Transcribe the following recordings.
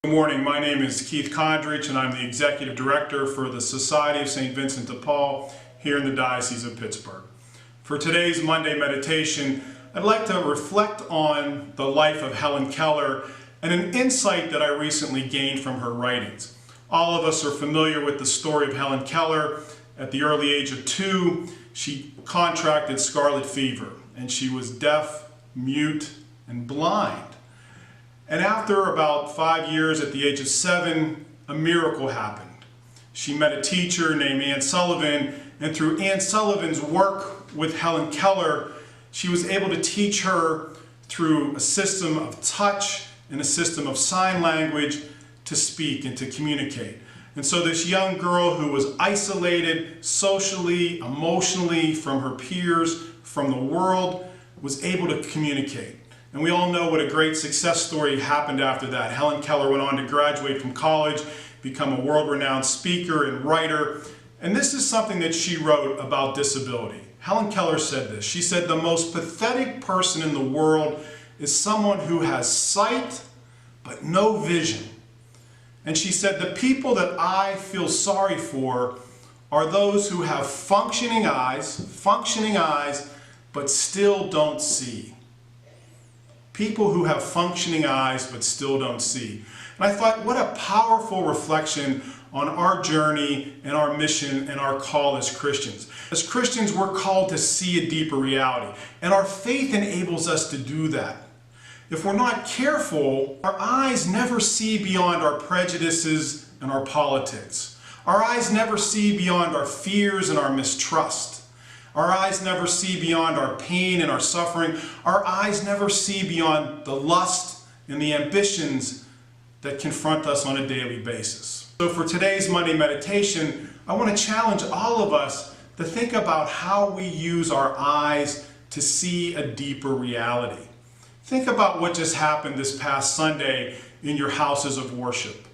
Good morning. My name is Keith Kondrich, and I'm the Executive Director for the Society of St. Vincent de Paul here in the Diocese of Pittsburgh. For today's Monday meditation, I'd like to reflect on the life of Helen Keller and an insight that I recently gained from her writings. All of us are familiar with the story of Helen Keller. At the early age of 2, she contracted scarlet fever, and she was deaf, mute, and blind. And after about 5 years, at the age of 7, a miracle happened. She met a teacher named Anne Sullivan, and through Anne Sullivan's work with Helen Keller, she was able to teach her through a system of touch and a system of sign language to speak and to communicate. And so this young girl who was isolated socially, emotionally from her peers, from the world, was able to communicate. And we all know what a great success story happened after that. Helen Keller went on to graduate from college, become a world-renowned speaker and writer. And this is something that she wrote about disability. Helen Keller said this. She said, "The most pathetic person in the world is someone who has sight but no vision." And she said, "The people that I feel sorry for are those who have functioning eyes, but still don't see." People who have functioning eyes but still don't see. And I thought, what a powerful reflection on our journey and our mission and our call as Christians. As Christians, we're called to see a deeper reality, and our faith enables us to do that. If we're not careful, our eyes never see beyond our prejudices and our politics. Our eyes never see beyond our fears and our mistrust. Our eyes never see beyond our pain and our suffering. Our eyes never see beyond the lust and the ambitions that confront us on a daily basis. So for today's Monday meditation, I want to challenge all of us to think about how we use our eyes to see a deeper reality. Think about what just happened this past Sunday in your houses of worship.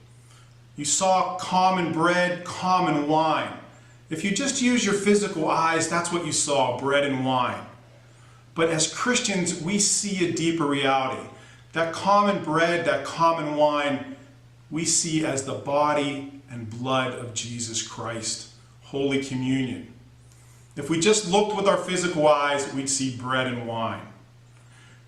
You saw common bread, common wine. If you just use your physical eyes, that's what you saw, bread and wine. But as Christians, we see a deeper reality. That common bread, that common wine, we see as the body and blood of Jesus Christ, Holy Communion. If we just looked with our physical eyes, we'd see bread and wine.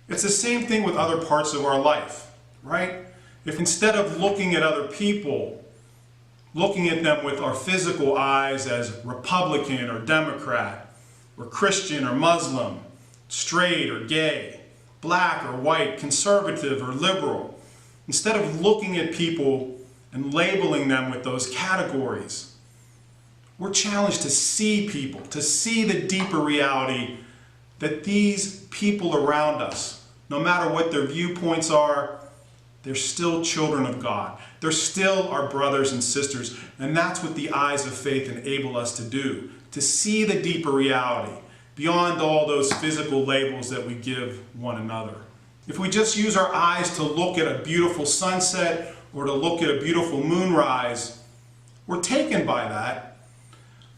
It's the same thing with other parts of our life, right? If instead of looking at other people, looking at them with our physical eyes as Republican or Democrat, or Christian or Muslim, straight or gay, black or white, conservative or liberal, instead of looking at people and labeling them with those categories, we're challenged to see people, to see the deeper reality that these people around us, no matter what their viewpoints are, they're still children of God. They're still our brothers and sisters. And that's what the eyes of faith enable us to do, to see the deeper reality beyond all those physical labels that we give one another. If we just use our eyes to look at a beautiful sunset or to look at a beautiful moonrise, we're taken by that.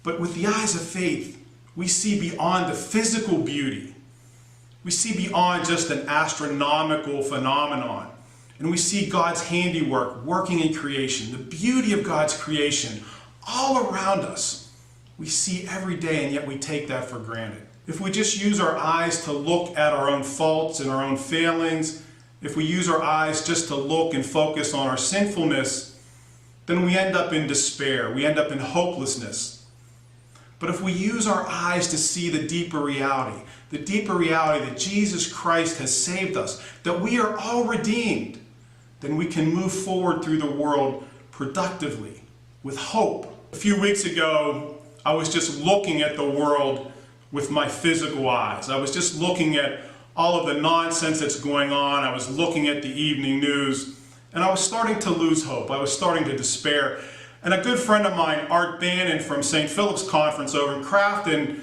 But with the eyes of faith, we see beyond the physical beauty. We see beyond just an astronomical phenomenon. And we see God's handiwork working in creation, the beauty of God's creation all around us. We see every day, and yet we take that for granted. If we just use our eyes to look at our own faults and our own failings, if we use our eyes just to look and focus on our sinfulness, then we end up in despair. We end up in hopelessness. But if we use our eyes to see the deeper reality that Jesus Christ has saved us, that we are all redeemed, then we can move forward through the world productively, with hope. A few weeks ago, I was just looking at the world with my physical eyes. I was just looking at all of the nonsense that's going on. I was looking at the evening news, and I was starting to lose hope. I was starting to despair. And a good friend of mine, Art Bannon from St. Philip's Conference over in Crafton,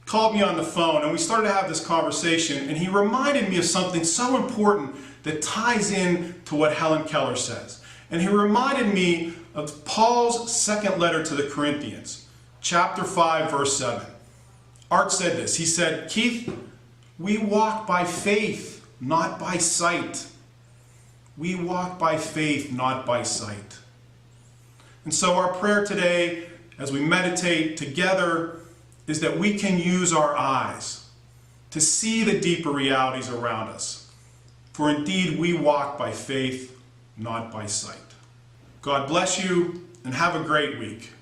called me on the phone, and we started to have this conversation, and he reminded me of something so important that ties in to what Helen Keller says. And he reminded me of Paul's second letter to the Corinthians, chapter 5, verse 7. Art said this. He said, "Keith, we walk by faith, not by sight. We walk by faith, not by sight. And so our prayer today, as we meditate together, is that we can use our eyes to see the deeper realities around us. For indeed, we walk by faith, not by sight. God bless you, and have a great week.